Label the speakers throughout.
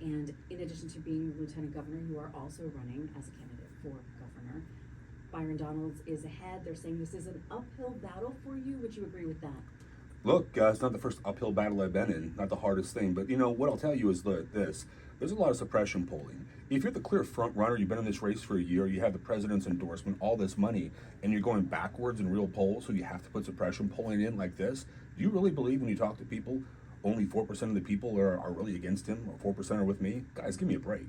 Speaker 1: And in addition to being lieutenant governor, you are also running as a candidate for governor. Byron Donalds is ahead. They're saying this is an uphill battle for you. Would you agree with that?
Speaker 2: Look, it's not the first uphill battle I've been in, not the hardest thing, but what I'll tell you is this. There's a lot of suppression polling. If you're the clear front runner, you've been in this race for a year, you have the president's endorsement, all this money, and you're going backwards in real polls, so you have to put suppression polling in like this, do you really believe when you talk to people, only 4% of the people are really against him, or 4% are with me? Guys, give me a break.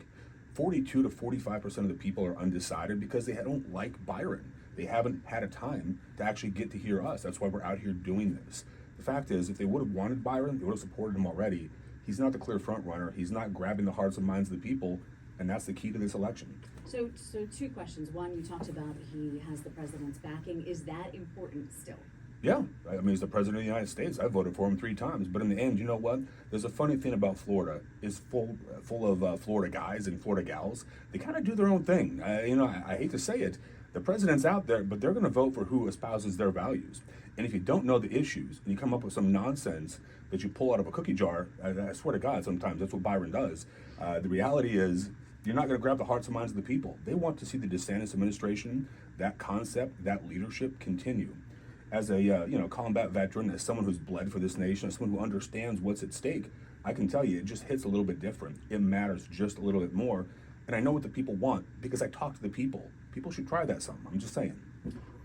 Speaker 2: 42 to 45% of the people are undecided because they don't like Byron. They haven't had a time to actually get to hear us. That's why we're out here doing this. The fact is, if they would have wanted Byron, they would have supported him already. He's not the clear front runner. He's not grabbing the hearts and minds of the people, and that's the key to this election.
Speaker 1: So two questions. One, you talked about he has the president's backing. Is that important still?
Speaker 2: Yeah, I mean, he's the president of the United States. I voted for him 3 times, but in the end, you know what? There's a funny thing about Florida. It's full of Florida guys and Florida gals. They kind of do their own thing. I hate to say it. The president's out there, but they're going to vote for who espouses their values. And if you don't know the issues and you come up with some nonsense that you pull out of a cookie jar, I swear to God, sometimes that's what Byron does. The reality is you're not going to grab the hearts and minds of the people. They want to see the DeSantis administration, that concept, that leadership continue. As a combat veteran, as someone who's bled for this nation, as someone who understands what's at stake, I can tell you it just hits a little bit different. It matters just a little bit more. And I know what the people want because I talk to the people. People should try that some. I'm just saying.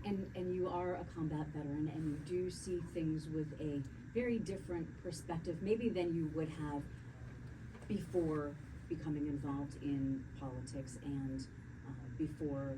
Speaker 1: And you are a combat veteran, and you do see things with a very different perspective, maybe than you would have before becoming involved in politics and before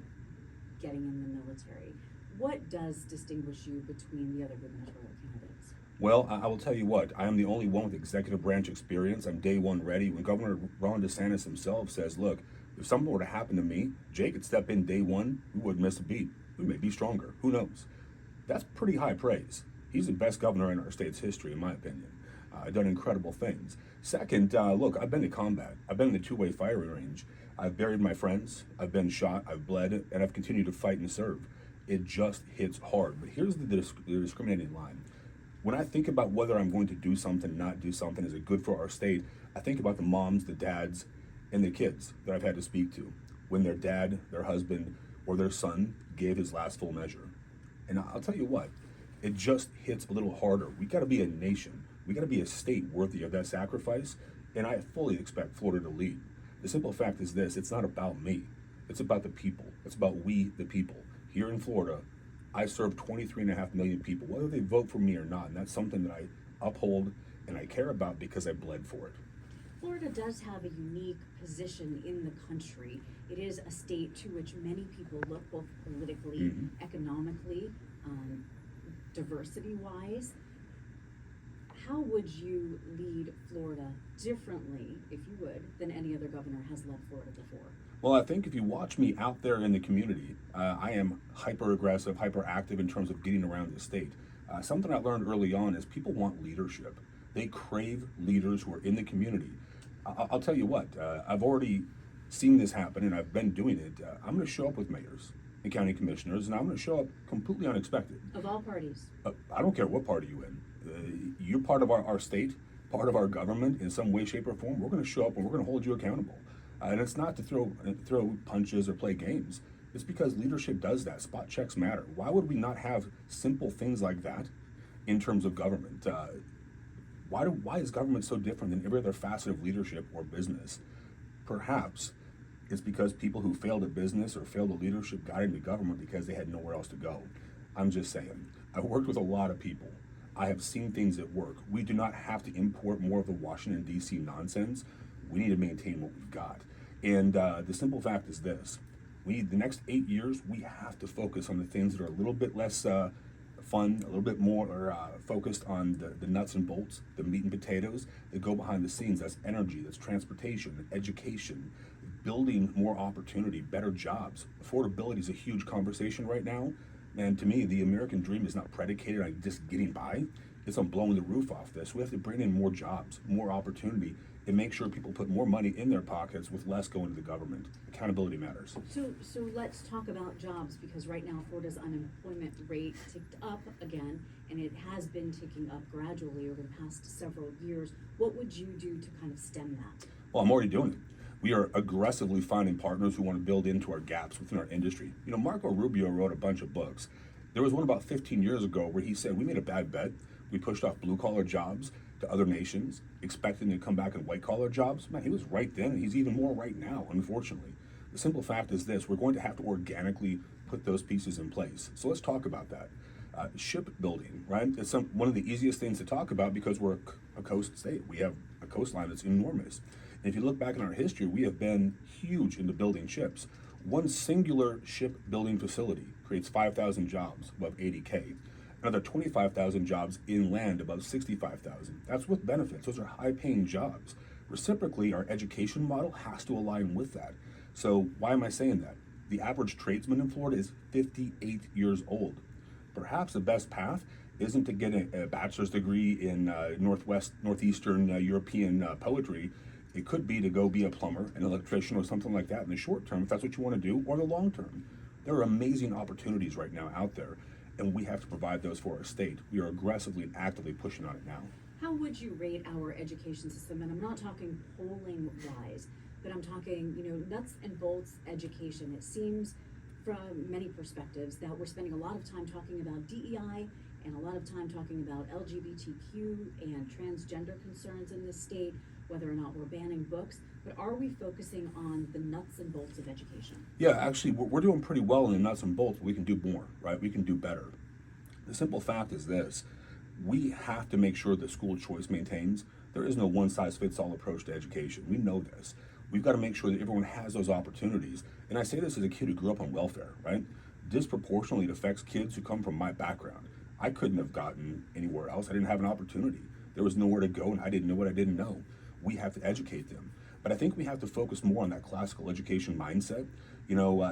Speaker 1: getting in the military. What does distinguish you between the other gubernatorial candidates?
Speaker 2: Well, I will tell you what, I am the only one with executive branch experience. I'm day one ready. When Governor Ron DeSantis himself says, look, if something were to happen to me, Jay could step in day one, we wouldn't miss a beat. We may be stronger, who knows? That's pretty high praise. He's the best governor in our state's history, in my opinion. Done incredible things. Second, look, I've been to combat. I've been in the two-way firing range. I've buried my friends, I've been shot, I've bled, and I've continued to fight and serve. It just hits hard. But here's the discriminating line. When I think about whether I'm going to do something, not do something, is it good for our state, I think about the moms, the dads, and the kids that I've had to speak to when their dad, their husband, or their son gave his last full measure. And I'll tell you what, it just hits a little harder. We gotta be a nation. We gotta be a state worthy of that sacrifice, and I fully expect Florida to lead. The simple fact is this, it's not about me. It's about the people. It's about we, the people. Here in Florida, I serve 23.5 million people, whether they vote for me or not, and that's something that I uphold and I care about because I bled for it.
Speaker 1: Florida does have a unique position in the country. It is a state to which many people look, both politically, economically, diversity-wise. How would you lead Florida differently, if you would, than any other governor has led Florida before?
Speaker 2: Well, I think if you watch me out there in the community, I am hyper-aggressive, hyper-active in terms of getting around the state. Something I learned early on is people want leadership. They crave leaders who are in the community. I'll tell you what, I've already seen this happen and I've been doing it. I'm going to show up with mayors and county commissioners, and I'm going to show up completely unexpected.
Speaker 1: Of all parties?
Speaker 2: I don't care what party you're in. You're part of our state, part of our government in some way, shape, or form. We're going to show up and we're going to hold you accountable. And it's not to throw punches or play games. It's because leadership does that. Spot checks matter. Why would we not have simple things like that in terms of government? Why is government so different than every other facet of leadership or business? Perhaps it's because people who failed at business or failed at leadership got into government because they had nowhere else to go. I'm just saying. I've worked with a lot of people. I have seen things that work. We do not have to import more of the Washington, D.C. nonsense. We need to maintain what we've got. And the simple fact is this. The next 8 years, we have to focus on the things that are a little bit less fun, a little bit more focused on the nuts and bolts, the meat and potatoes that go behind the scenes. That's energy, that's transportation, education, building more opportunity, better jobs. Affordability is a huge conversation right now. And to me, the American dream is not predicated on just getting by. It's on blowing the roof off this. We have to bring in more jobs, more opportunity, and make sure people put more money in their pockets with less going to the government. Accountability matters.
Speaker 1: So let's talk about jobs, because right now Florida's unemployment rate ticked up again, and it has been ticking up gradually over the past several years. What would you do to kind of stem that?
Speaker 2: Well, I'm already doing it. We are aggressively finding partners who want to build into our gaps within our industry. You know, Marco Rubio wrote a bunch of books. There was one about 15 years ago where he said, we made a bad bet. We pushed off blue-collar jobs to other nations, expecting to come back in white-collar jobs. Man, he was right then, and he's even more right now, unfortunately. The simple fact is this: we're going to have to organically put those pieces in place. So let's talk about that. Shipbuilding, right? It's one of the easiest things to talk about because we're a coast state. We have a coastline that's enormous. And if you look back in our history, we have been huge into building ships. One singular shipbuilding facility creates 5,000 jobs above 80K. Another 25,000 jobs inland above 65,000. That's with benefits. Those are high-paying jobs. Reciprocally, our education model has to align with that. So why am I saying that? The average tradesman in Florida is 58 years old. Perhaps the best path isn't to get a bachelor's degree in northeastern European poetry. It could be to go be a plumber, an electrician, or something like that in the short term, if that's what you want to do, or the long term. There are amazing opportunities right now out there, and we have to provide those for our state. We are aggressively and actively pushing on it now.
Speaker 1: How would you rate our education system? And I'm not talking polling wise, but I'm talking, nuts and bolts education. It seems from many perspectives that we're spending a lot of time talking about DEI and a lot of time talking about LGBTQ and transgender concerns in this state, whether or not we're banning books, but are we focusing on the nuts and bolts of education?
Speaker 2: Yeah, actually, we're doing pretty well in the nuts and bolts, but we can do more, right? We can do better. The simple fact is this: we have to make sure that school choice maintains. There is no one-size-fits-all approach to education. We know this. We've got to make sure that everyone has those opportunities. And I say this as a kid who grew up on welfare, right? Disproportionately, it affects kids who come from my background. I couldn't have gotten anywhere else. I didn't have an opportunity. There was nowhere to go, and I didn't know what I didn't know. We have to educate them. But I think we have to focus more on that classical education mindset.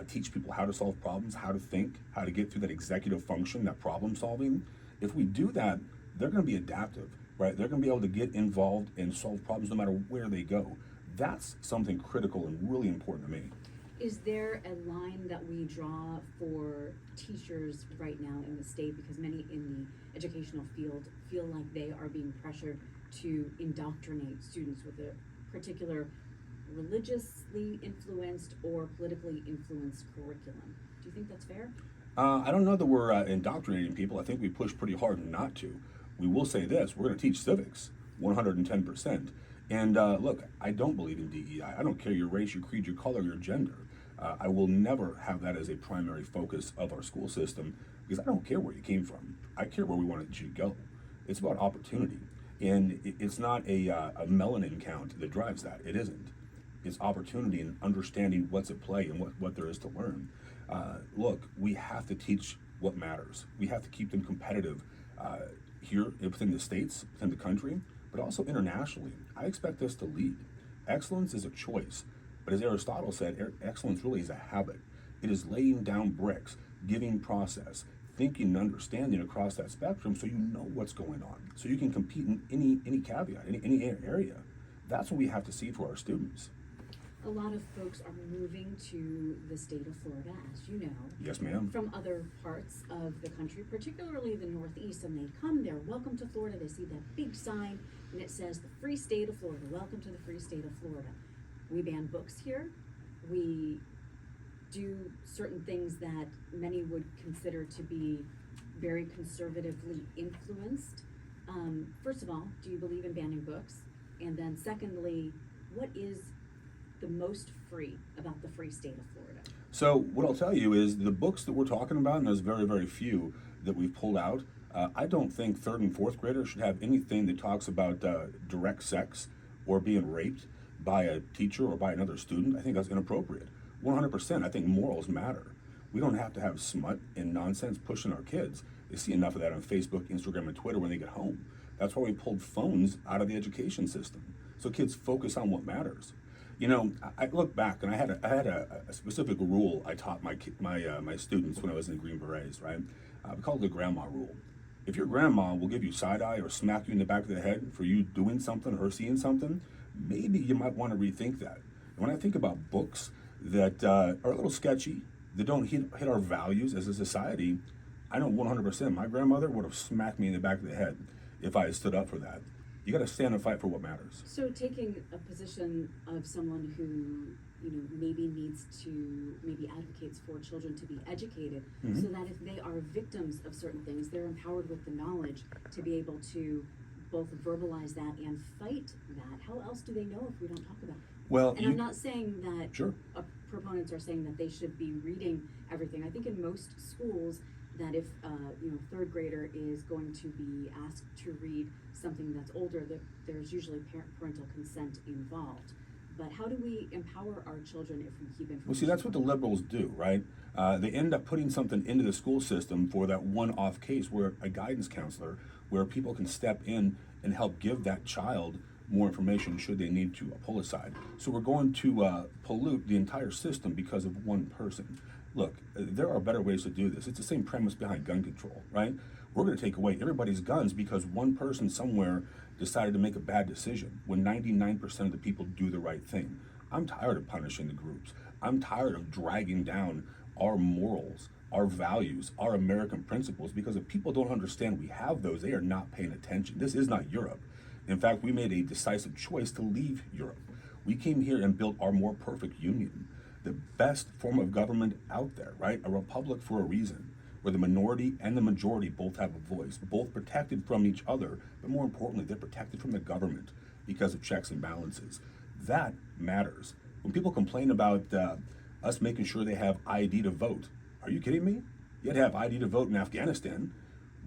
Speaker 2: Teach people how to solve problems, how to think, how to get through that executive function, that problem solving. If we do that, they're going to be adaptive, right? They're going to be able to get involved and solve problems no matter where they go. That's something critical and really important to me.
Speaker 1: Is there a line that we draw for teachers right now in the state? Because many in the educational field feel like they are being pressured to indoctrinate students with a particular religiously influenced or politically influenced curriculum. Do you think that's fair?
Speaker 2: I don't know that we're indoctrinating people. I think we push pretty hard not to. We will say this: we're going to teach civics 110%. And look, I don't believe in DEI. I don't care your race, your creed, your color, your gender. I will never have that as a primary focus of our school system because I don't care where you came from. I care where we wanted you to go. It's about opportunity. And it's not a melanin count that drives that. It isn't. It's opportunity and understanding what's at play and what there is to learn. Look, we have to teach what matters. We have to keep them competitive here within the states, within the country, but also internationally. I expect us to lead. Excellence is a choice, but as Aristotle said, excellence really is a habit. It is laying down bricks, giving process, thinking and understanding across that spectrum so you know what's going on, so you can compete in any caveat, any area. That's what we have to see for our students.
Speaker 1: A lot of folks are moving to the state of Florida, as you know.
Speaker 2: Yes, ma'am.
Speaker 1: From other parts of the country, particularly the Northeast, and they come there, welcome to Florida. They see that big sign, and it says the free state of Florida, welcome to the free state of Florida. We ban books here. We do certain things that many would consider to be very conservatively influenced. First of all, do you believe in banning books? And then secondly, what is the most free about the free state of Florida?
Speaker 2: So what I'll tell you is the books that we're talking about, and there's very, very few that we've pulled out, I don't think third and fourth graders should have anything that talks about direct sex or being raped by a teacher or by another student. I think that's inappropriate. 100%. I think morals matter. We don't have to have smut and nonsense pushing our kids. They see enough of that on Facebook, Instagram, and Twitter when they get home. That's why we pulled phones out of the education system, so kids focus on what matters. I look back, and I had a specific rule I taught my students when I was in the Green Berets, right? We called it the grandma rule. If your grandma will give you side eye or smack you in the back of the head for you doing something or seeing something, maybe you might want to rethink that. And when I think about books that are a little sketchy, that don't hit our values as a society, I know 100% my grandmother would have smacked me in the back of the head if I had stood up for that. You got to stand and fight for what matters.
Speaker 1: So taking a position of someone who, maybe needs to, maybe advocates for children to be educated,
Speaker 2: Mm-hmm.
Speaker 1: so that if they are victims of certain things, they're empowered with the knowledge to be able to both verbalize that and fight that. How else do they know if we don't talk about it?
Speaker 2: Well,
Speaker 1: And I'm not saying that
Speaker 2: Sure.
Speaker 1: Proponents are saying that they should be reading everything. I think in most schools that if third grader is going to be asked to read something that's older, that there's usually parental consent involved. But how do we empower our children if we keep information?
Speaker 2: Well, see, that's what the liberals do, right? They end up putting something into the school system for that one-off case where a guidance counselor, where people can step in and help give that child more information should they need to pull aside. So we're going to pollute the entire system because of one person. Look, there are better ways to do this. It's the same premise behind gun control, right? We're going to take away everybody's guns because one person somewhere decided to make a bad decision when 99% of the people do the right thing. I'm tired of punishing the groups. I'm tired of dragging down our morals, our values, our American principles, because if people don't understand we have those, they are not paying attention. This is not Europe. In fact, we made a decisive choice to leave Europe. We came here and built our more perfect union, the best form of government out there, right? A republic for a reason, where the minority and the majority both have a voice, both protected from each other, but more importantly, they're protected from the government because of checks and balances. That matters. When people complain about us making sure they have ID to vote, are you kidding me? You had to have ID to vote in Afghanistan.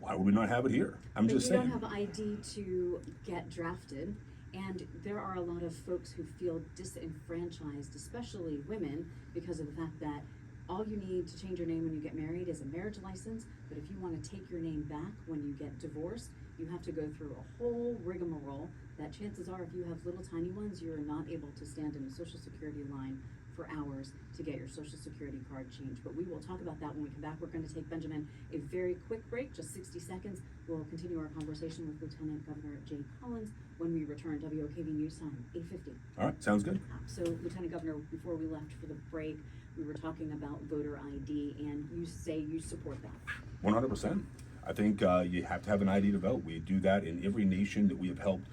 Speaker 2: Why would we not have it here? I'm just saying.
Speaker 1: But you don't have ID to get drafted, and there are a lot of folks who feel disenfranchised, especially women, because of the fact that all you need to change your name when you get married is a marriage license, but if you want to take your name back when you get divorced, you have to go through a whole rigmarole that chances are if you have little tiny ones, you're not able to stand in a Social Security line for hours to get your Social Security card changed. But we will talk about that when we come back. We're going to take, Benjamin, a very quick break, just 60 seconds. We'll continue our conversation with Lieutenant Governor Jay Collins when we return. WOKV News Time, 8:50.
Speaker 2: All right, sounds good.
Speaker 1: So, Lieutenant Governor, before we left for the break, we were talking about voter ID, and you say you support that.
Speaker 2: 100%. I think you have to have an ID to vote. We do that in every nation that we have helped,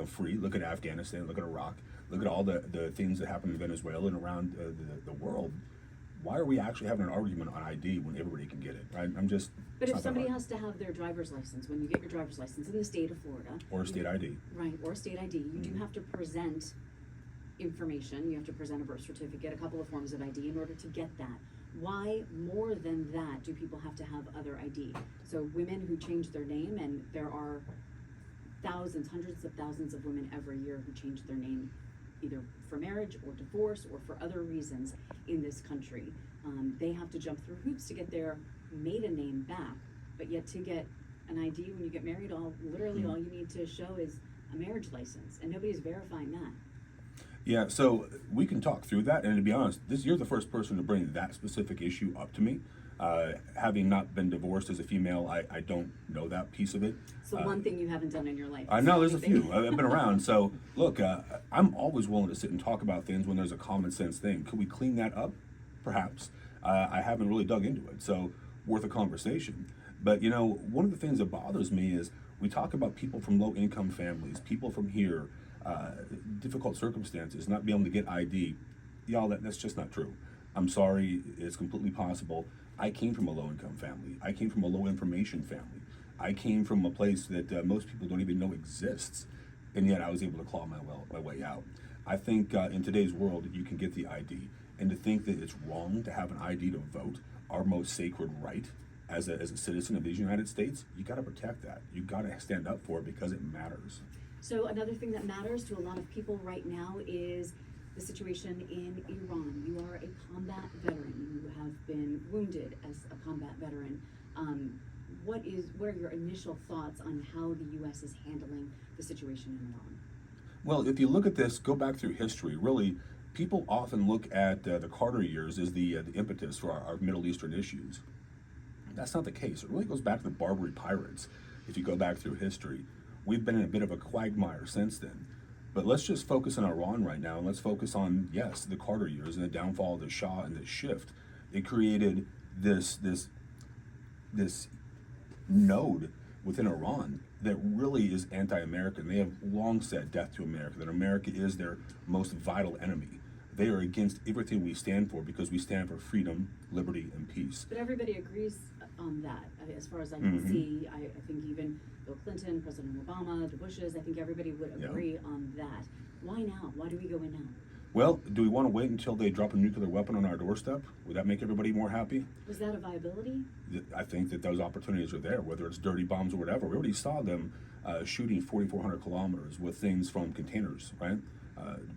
Speaker 2: free. Look at Afghanistan, look at Iraq, look at all the things that happen in Venezuela and around the world. Why are we actually having an argument on ID when everybody can get it, right?
Speaker 1: But if somebody has to have their driver's license, when you get your driver's license in the state of Florida.
Speaker 2: Or a state ID.
Speaker 1: Right, or a state ID, you do have to present information. You have to present a birth certificate, a couple of forms of ID in order to get that. Why more than that do people have to have other ID? So women who change their name, and there are thousands, hundreds of thousands of women every year who change their name either for marriage or divorce or for other reasons in this country. They have to jump through hoops to get their maiden name back, but yet to get an ID when you get married, literally all you need to show is a marriage license, and nobody's verifying that.
Speaker 2: Yeah, so we can talk through that, and to be honest, you're the first person to bring that specific issue up to me. Having not been divorced as a female, I don't know that piece of it.
Speaker 1: So one thing you haven't done in your life.
Speaker 2: I know there's a few. I've been around. So look, I'm always willing to sit and talk about things when there's a common sense thing. Could we clean that up? Perhaps. I haven't really dug into it, so worth a conversation. But one of the things that bothers me is we talk about people from low income families, people from here, difficult circumstances, not being able to get ID. Y'all, that's just not true. I'm sorry, it's completely possible. I came from a low-income family. I came from a low-information family. I came from a place that most people don't even know exists, and yet I was able to claw my way out. I think in today's world, you can get the ID, and to think that it's wrong to have an ID to vote, our most sacred right as a citizen of these United States, you got to protect that. You got to stand up for it because it matters.
Speaker 1: So another thing that matters to a lot of people right now is the situation in Iran. You are a combat veteran. You have been wounded as a combat veteran. What are your initial thoughts on how the U.S. is handling the situation in Iran?
Speaker 2: Well, if you look at this, go back through history, really, people often look at the Carter years as the impetus for our Middle Eastern issues. That's not the case. It really goes back to the Barbary pirates. If you go back through history, we've been in a bit of a quagmire since then. But let's just focus on Iran right now, and let's focus on, yes, the Carter years and the downfall of the Shah and the shift. It created this node within Iran that really is anti-American. They have long said death to America, that America is their most vital enemy. They are against everything we stand for because we stand for freedom, liberty, and peace.
Speaker 1: But everybody agrees on that, as far as I can see. I think even Bill Clinton, President Obama, the Bushes, I think everybody would agree on that. Why now? Why do we go in now?
Speaker 2: Well, do we want to wait until they drop a nuclear weapon on our doorstep? Would that make everybody more happy?
Speaker 1: Was that a viability?
Speaker 2: I think that those opportunities are there, whether it's dirty bombs or whatever. We already saw them shooting 4,400 kilometers with things from containers, right?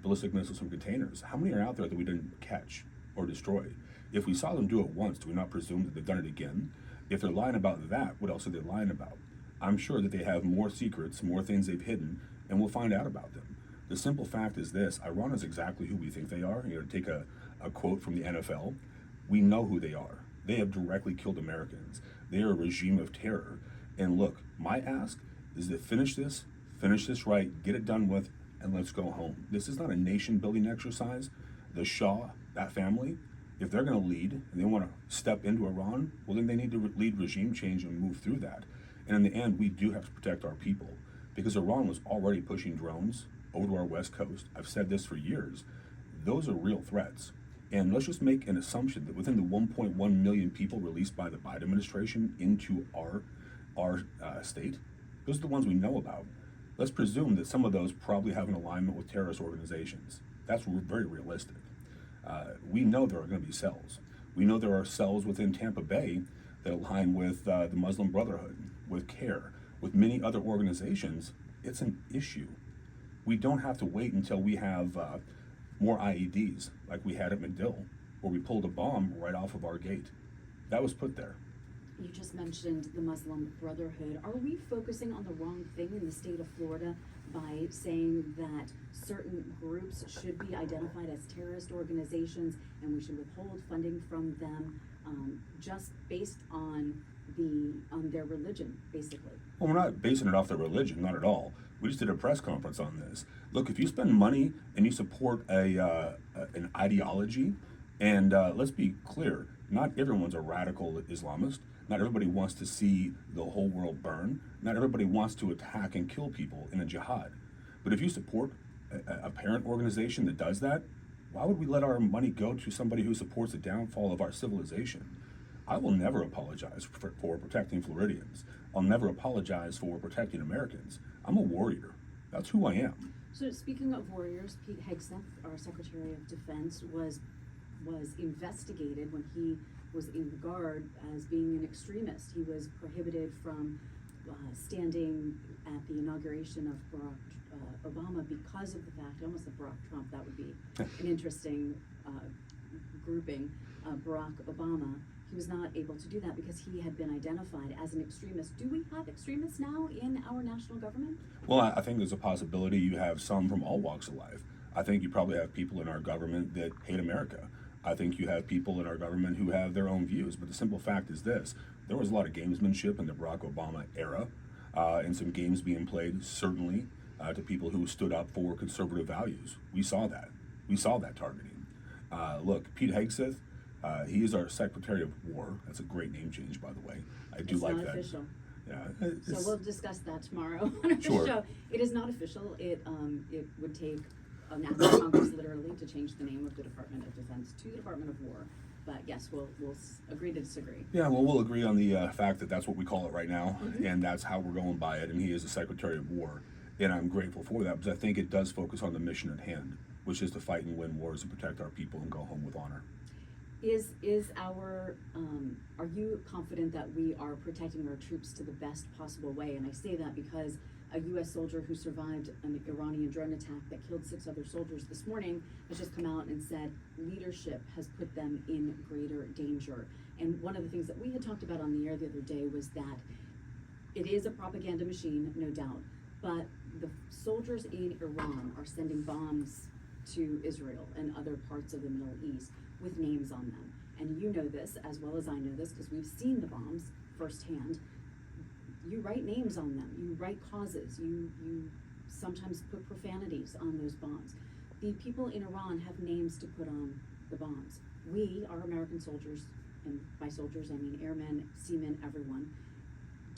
Speaker 2: Ballistic missiles from containers. How many are out there that we didn't catch or destroy? If we saw them do it once, do we not presume that they've done it again? If they're lying about that, what else are they lying about? I'm sure that they have more secrets, more things they've hidden, and we'll find out about them. The simple fact is this: Iran is exactly who we think they are. You know, to take a quote from the NFL, we know who they are. They have directly killed Americans. They are a regime of terror. And look, my ask is to finish this right, get it done with, and let's go home. This is not a nation-building exercise. The Shah, that family, if they're going to lead and they want to step into Iran, well, then they need to lead regime change and move through that. And in the end, we do have to protect our people, because Iran was already pushing drones over to our west coast. I've said this for years. Those are real threats. And let's just make an assumption that within the 1.1 million people released by the Biden administration into our state, those are the ones we know about. Let's presume that some of those probably have an alignment with terrorist organizations. That's very realistic. We know there are going to be cells. We know there are cells within Tampa Bay that align with the Muslim Brotherhood, with CARE, with many other organizations. It's an issue. We don't have to wait until we have more IEDs like we had at MacDill, where we pulled a bomb right off of our gate. That was put there.
Speaker 1: You just mentioned the Muslim Brotherhood. Are we focusing on the wrong thing in the state of Florida by saying that certain groups should be identified as terrorist organizations and we should withhold funding from them just based on their religion, basically?
Speaker 2: Well, we're not basing it off their religion, not at all. We just did a press conference on this. Look, if you spend money and you support an ideology, and let's be clear, not everyone's a radical Islamist. Not everybody wants to see the whole world burn. Not everybody wants to attack and kill people in a jihad. But if you support a parent organization that does that, why would we let our money go to somebody who supports the downfall of our civilization? I will never apologize for protecting Floridians. I'll never apologize for protecting Americans. I'm a warrior. That's who I am.
Speaker 1: So speaking of warriors, Pete Hegseth, our Secretary of Defense, was investigated when he was in the Guard as being an extremist. He was prohibited from standing at the inauguration of Barack Obama because of the fact, I almost said Barack Trump, that would be an interesting grouping, Barack Obama. He was not able to do that because he had been identified as an extremist. Do we have extremists now in our national government?
Speaker 2: Well, I think there's a possibility you have some from all walks of life. I think you probably have people in our government that hate America. I think you have people in our government who have their own views. But the simple fact is this: there was a lot of gamesmanship in the Barack Obama era, and some games being played, certainly, to people who stood up for conservative values. We saw that. We saw that targeting. Look, Pete Hegseth, he is our Secretary of War. That's a great name change, by the way. I do like that.
Speaker 1: It's not official.
Speaker 2: Yeah.
Speaker 1: So we'll discuss that tomorrow on our show. It is not official. It would take an act of Congress literally to change the name of the Department of Defense to the Department of War. But yes, we'll agree to disagree.
Speaker 2: Yeah, well, we'll agree on the fact that that's what we call it right now, and that's how we're going by it. And he is the Secretary of War, and I'm grateful for that because I think it does focus on the mission at hand, which is to fight and win wars and protect our people and go home with honor.
Speaker 1: Are you confident that we are protecting our troops to the best possible way? And I say that because a U.S. soldier who survived an Iranian drone attack that killed 6 other soldiers this morning has just come out and said leadership has put them in greater danger. And one of the things that we had talked about on the air the other day was that it is a propaganda machine, no doubt, but the soldiers in Iran are sending bombs to Israel and other parts of the Middle East with names on them. And you know this as well as I know this because we've seen the bombs firsthand. You write names on them, you write causes, you sometimes put profanities on those bombs. The people in Iran have names to put on the bombs. We, our American soldiers, and by soldiers I mean airmen, seamen, everyone,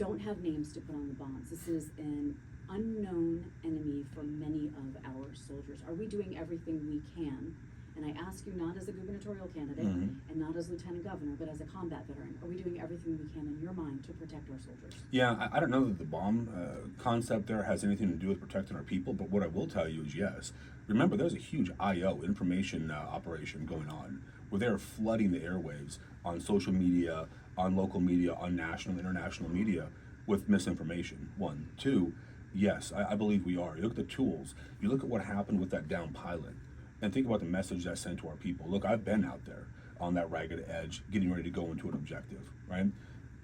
Speaker 1: don't have names to put on the bonds. This is an unknown enemy for many of our soldiers. Are we doing everything we can? And I ask you not as a gubernatorial candidate and not as lieutenant governor, but as a combat veteran. Are we doing everything we can in your mind to protect our soldiers?
Speaker 2: Yeah, I don't know that the bomb concept there has anything to do with protecting our people, but what I will tell you is yes. Remember, there's a huge I.O. information operation going on where they're flooding the airwaves on social media, on local media, on national, international media with misinformation. One. Two, yes, I believe we are. You look at the tools, you look at what happened with that down pilot, and think about the message that's sent to our people. Look, I've been out there on that ragged edge, getting ready to go into an objective, right?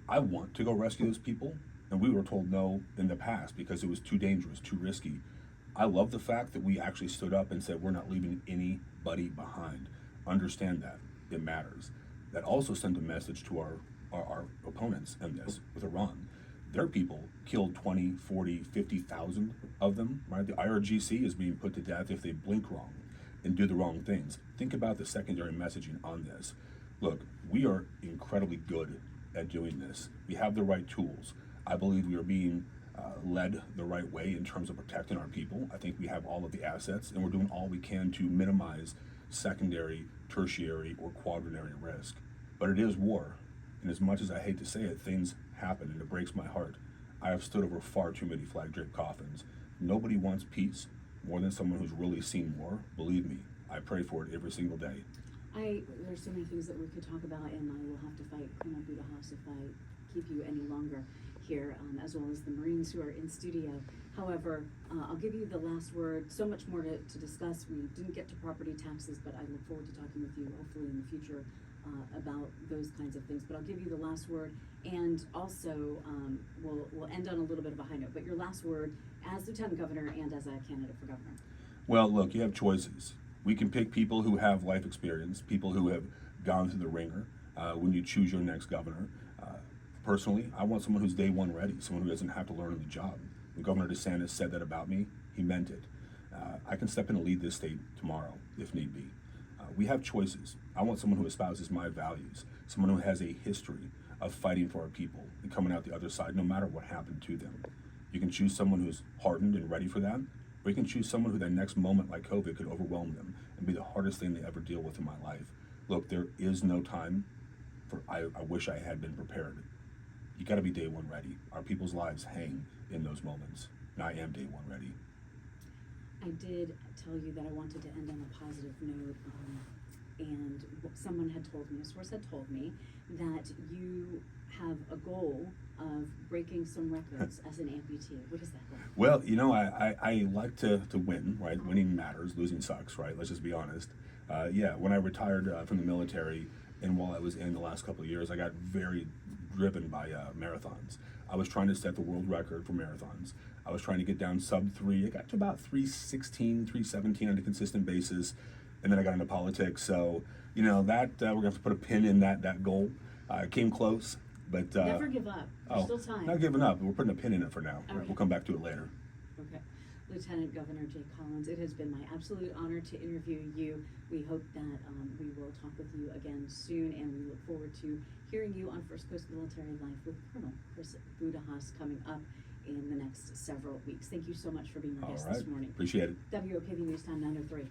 Speaker 2: I want to go rescue those people, and we were told no in the past because it was too dangerous, too risky. I love the fact that we actually stood up and said we're not leaving anybody behind. Understand that. It matters. That also sent a message to our opponents in this with Iran. Their people killed 20, 40, 50,000 of them, right? The IRGC is being put to death if they blink wrong and do the wrong things. Think about the secondary messaging on this. Look, we are incredibly good at doing this. We have the right tools. I believe we are being led the right way in terms of protecting our people. I think we have all of the assets, and we're doing all we can to minimize secondary, tertiary, or quaternary risk. But it is war, and as much as I hate to say it, things happen, and it breaks my heart. I have stood over far too many flag-draped coffins. Nobody wants peace more than someone who's really seen war. Believe me, I pray for it every single day.
Speaker 1: There's so many things that we could talk about, and I will have to fight Colonel Budahas if I keep you any longer here, as well as the Marines who are in studio. However, I'll give you the last word. So much more to discuss. We didn't get to property taxes, but I look forward to talking with you hopefully in the future about those kinds of things. But I'll give you the last word, and also we'll end on a little bit of a high note. But your last word as lieutenant governor and as a candidate for governor.
Speaker 2: Well, look, you have choices. We can pick people who have life experience, people who have gone through the ringer when you choose your next governor. Personally, I want someone who's day one ready, someone who doesn't have to learn on the job. When Governor DeSantis said that about me, he meant it. I can step in and lead this state tomorrow, if need be. We have choices. I want someone who espouses my values, someone who has a history of fighting for our people and coming out the other side, no matter what happened to them. You can choose someone who's hardened and ready for that, or you can choose someone who that next moment like COVID could overwhelm them and be the hardest thing they ever deal with in my life. Look, there is no time for I wish I had been prepared. You got to be day one ready. Our people's lives hang in those moments, and I am day one ready.
Speaker 1: I did tell you that I wanted to end on a positive note, and someone had told me, a source had told me, that you have a goal of breaking some records as an amputee. What is that goal?
Speaker 2: Well, you know, I like to win, right? Winning matters, losing sucks, right? Let's just be honest. When I retired from the military, and while I was in the last couple of years, I got very driven by marathons. I was trying to set the world record for marathons. I was trying to get down sub 3. I got to about 3:16, 3:17 on a consistent basis, and then I got into politics. So, you know, that we're gonna have to put a pin in that goal. It came close, but
Speaker 1: never give up. There's still time.
Speaker 2: Not giving up. We're putting a pin in it for now.
Speaker 1: Okay.
Speaker 2: We'll come back to it later.
Speaker 1: Okay. Lieutenant Governor Jay Collins, it has been my absolute honor to interview you. We hope that we will talk with you again soon, and we look forward to hearing you on First Coast Military Life with Colonel Chris Budahas coming up in the next several weeks. Thank you so much for being our guest this morning.
Speaker 2: Appreciate it.
Speaker 1: WOKV News Time 9:03.